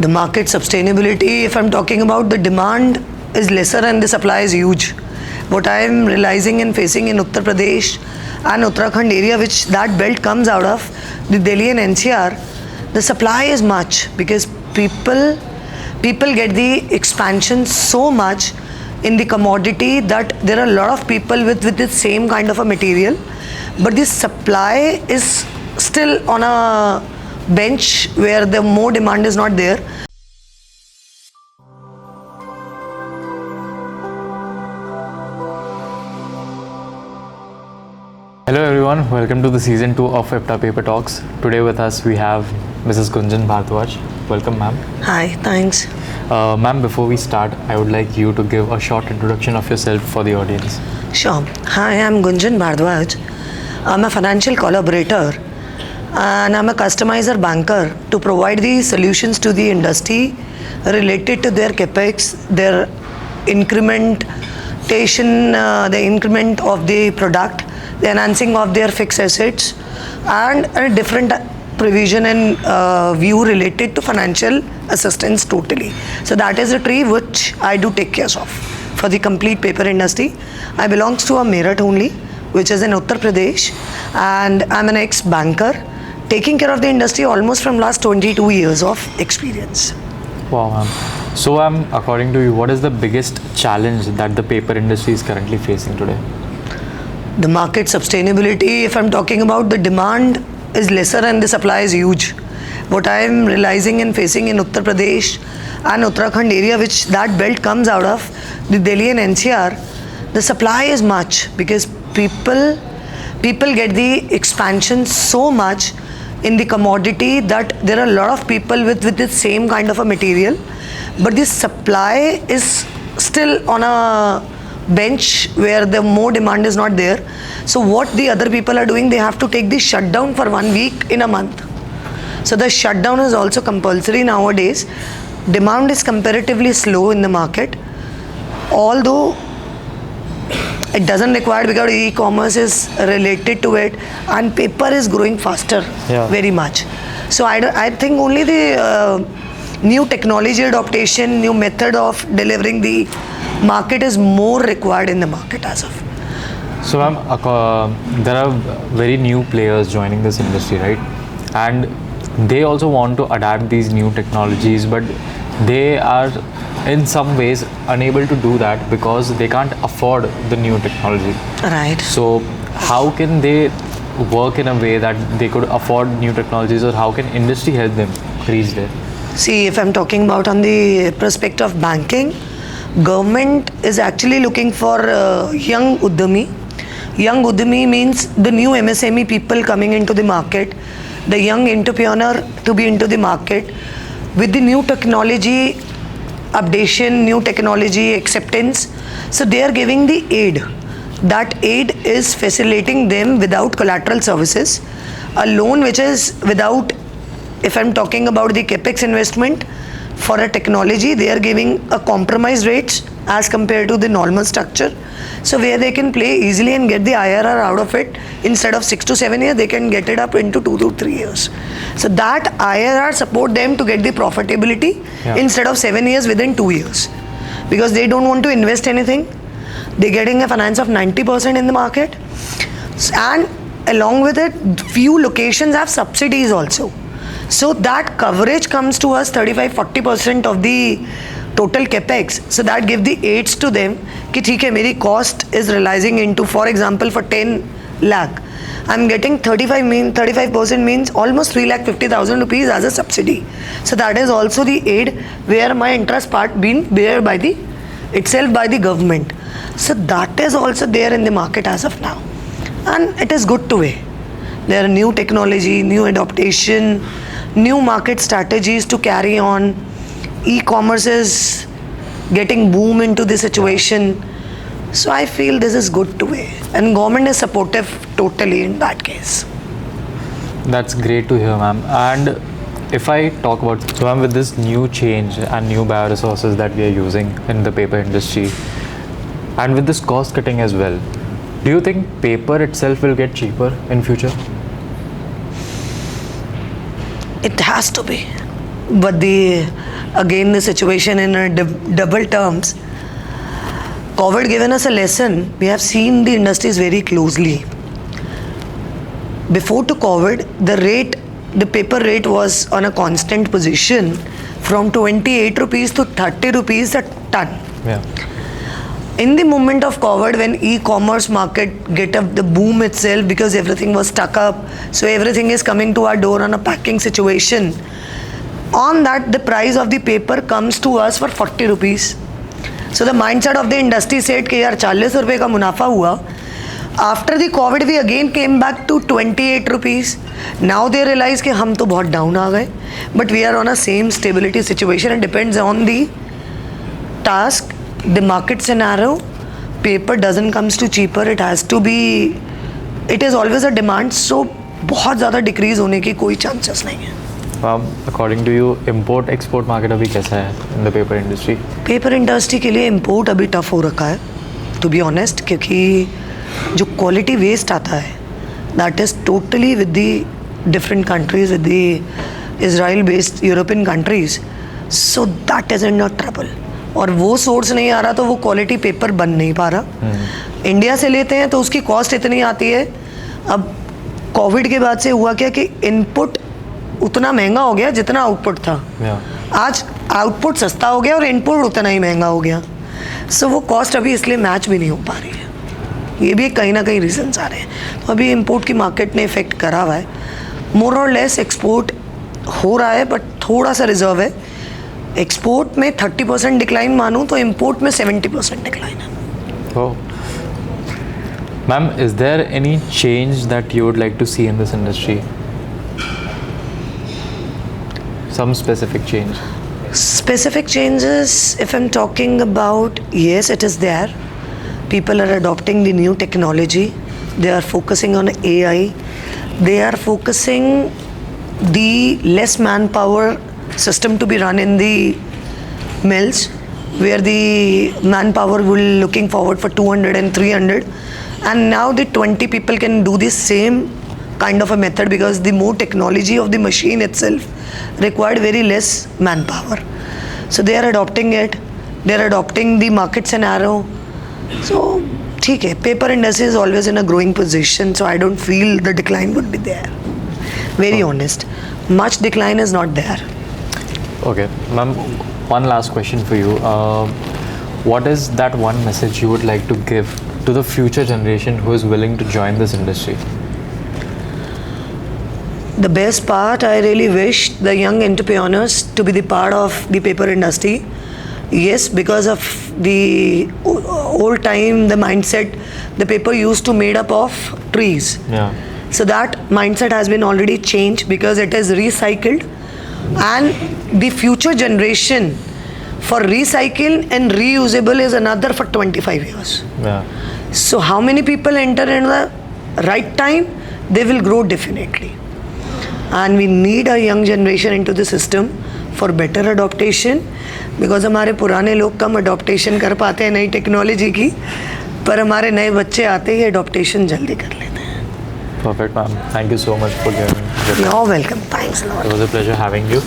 The market sustainability, if I'm talking about, the demand is lesser and the supply is huge. What I am realizing and facing in Uttar Pradesh and Uttarakhand area, which that belt comes out of, the Delhi and NCR, the supply is much because people get the expansion so much in the commodity that there are a lot of people with the same kind of a material, but the supply is still on a bench where the more demand is not there. Hello everyone, welcome to the season 2 of EPTA Paper Talks. Today with us we have Mrs. Gunjan Bhardwaj. Welcome ma'am. Hi, thanks. Ma'am, before we start, I would like you to give a short introduction of yourself for the audience. Sure. Hi, I'm Gunjan Bhardwaj. I'm a financial collaborator and I'm a customizer banker to provide the solutions to the industry related to their Capex, their incrementation, the increment of the product, the enhancing of their fixed assets, and a different provision and view related to financial assistance totally. So that is a tree which I do take care of for the complete paper industry. I belongs to a Meerut only, which is in Uttar Pradesh, and I'm an ex-banker taking care of the industry almost from last 22 years of experience. Wow ma'am. So ma'am, according to you, what is the biggest challenge that the paper industry is currently facing today? The market sustainability, if I'm talking about, the demand is lesser and the supply is huge. What I am realizing and facing in Uttar Pradesh and Uttarakhand area, which that belt comes out of, the Delhi and NCR, the supply is much because people get the expansion so much in the commodity that there are a lot of people with the same kind of a material, but the supply is still on a bench where the more demand is not there. So what the other people are doing, they have to take the shutdown for 1 week in a month. So the shutdown is also compulsory nowadays. Demand is comparatively slow in the market, although it doesn't require because e-commerce is related to it and paper is growing faster very much. So I think only the new technology adaptation, new method of delivering the market is more required in the market as of. So ma'am, there are very new players joining this industry, right? And they also want to adapt these new technologies, but they are in some ways unable to do that because they can't afford the new technology. Right. So how can they work in a way that they could afford new technologies, or how can industry help them reach there? See, if I'm talking about on the prospect of banking, government is actually looking for young Uddami. Young Uddami means the new MSME people coming into the market, the young entrepreneur to be into the market with the new technology updation, new technology acceptance. So they are giving the aid. That aid is facilitating them without collateral services, a loan which is without, if I'm talking about the Capex investment for a technology, they are giving a compromised rates as compared to the normal structure. So where they can play easily and get the IRR out of it, instead of 6 to 7 years, they can get it up into 2 to 3 years. So that IRR support them to get the profitability instead of 7 years within 2 years. Because they don't want to invest anything. They're getting a finance of 90% in the market. And along with it, few locations have subsidies also. So that coverage comes to us 35-40% of the total Capex. So that give the aids to them कि ठीक है, मेरी cost is realizing into, for example, for 10 lakh, I'm getting 35% means almost 3,50,000 rupees as a subsidy. So that is also the aid where my interest part being bear by the itself by the government. So that is also there in the market as of now, and it is good to way. There are new technology, new adaptation, new market strategies to carry on. E-commerce is getting boom into the situation. So I feel this is good to way, and government is supportive totally in that case. That's great to hear ma'am. And if I talk about, so ma'am, with this new change and new bioresources that we are using in the paper industry, and with this cost cutting as well, do you think paper itself will get cheaper in future? It has to be. but again the situation in a double terms. COVID given us a lesson. We have seen the industries very closely. Before to COVID, the paper rate was on a constant position from 28 rupees to 30 rupees a ton. Yeah. In the moment of COVID, when e-commerce market get up the boom itself because everything was stuck up, so everything is coming to our door on a packing situation. On that, the price of the paper comes to us for 40 rupees. So the mindset of the industry said कि यार 40 रुपए का मुनाफा हुआ. After the COVID, we again came back to 28 rupees. Now they realize कि हम तो बहुत down आ गए. But we are on a same stability situation. It depends on the task, the market scenario. Paper doesn't comes to cheaper. It has to be. It is always a demand. So बहुत ज़्यादा decrease होने की कोई chances नहीं है. According to you, import export market अभी कैसा है in the paper industry? Paper industry के लिए import अभी टफ हो रखा है, to be honest, क्योंकि जो क्वालिटी वेस्ट आता है that is totally with the different countries, with the Israel based European countries, so that is in trouble. और वो सोर्स नहीं आ रहा तो वो क्वालिटी पेपर बन नहीं पा रहा. इंडिया से लेते हैं तो उसकी कॉस्ट इतनी आती है. अब कोविड के बाद से हुआ क्या कि इनपुट उतना महंगा हो गया जितना आउटपुट था. आज आउटपुट सस्ता हो गया और इनपुट उतना ही महंगा हो गया. सो वो कॉस्ट अभी इसलिए मैच भी नहीं हो पा रही है. ये भी कहीं ना कहीं रीजंस आ रहे हैं. तो अभी इंपोर्ट की मार्केट ने इफेक्ट करा हुआ है. मोर और लेस एक्सपोर्ट हो रहा है बट थोड़ा सा रिजर्व है. एक्सपोर्ट में 30% डिक्लाइन मानूं तो इंपोर्ट में 70% डिक्लाइन है. Ma'am, is there any change that you would like to see in this industry? Some specific change? Specific changes, if I'm talking about, yes, it is there. People are adopting the new technology. They are focusing on AI. They are focusing the less manpower system to be run in the mills, where the manpower will looking forward for 200 and 300, and now the 20 people can do the same kind of a method because the more technology of the machine itself required very less manpower. So they are adopting it. They are adopting the market scenario. So ठीक है, paper industry is always in a growing position, so I don't feel the decline would be there. Very honest, much decline is not there. Okay, ma'am, one last question for you. What is that one message you would like to give to the future generation who is willing to join this industry? The best part, I really wish the young entrepreneurs to be the part of the paper industry. Yes, because of the old time, the mindset, the paper used to made up of trees. Yeah. So that mindset has been already changed because it is recycled, and the future generation for recycle and reusable is another for 25 years. Yeah. So how many people enter in the right time? They will grow definitely. And we need a young generation into the system for better adaptation, because हमारे पुराने लोग कम adaptation कर पाते हैं नई technology की, पर हमारे नए बच्चे आते ही adaptation जल्दी कर लेते हैं. Perfect, ma'am. Thank you so much for giving. You're welcome. Thanks a lot. It was a pleasure having you.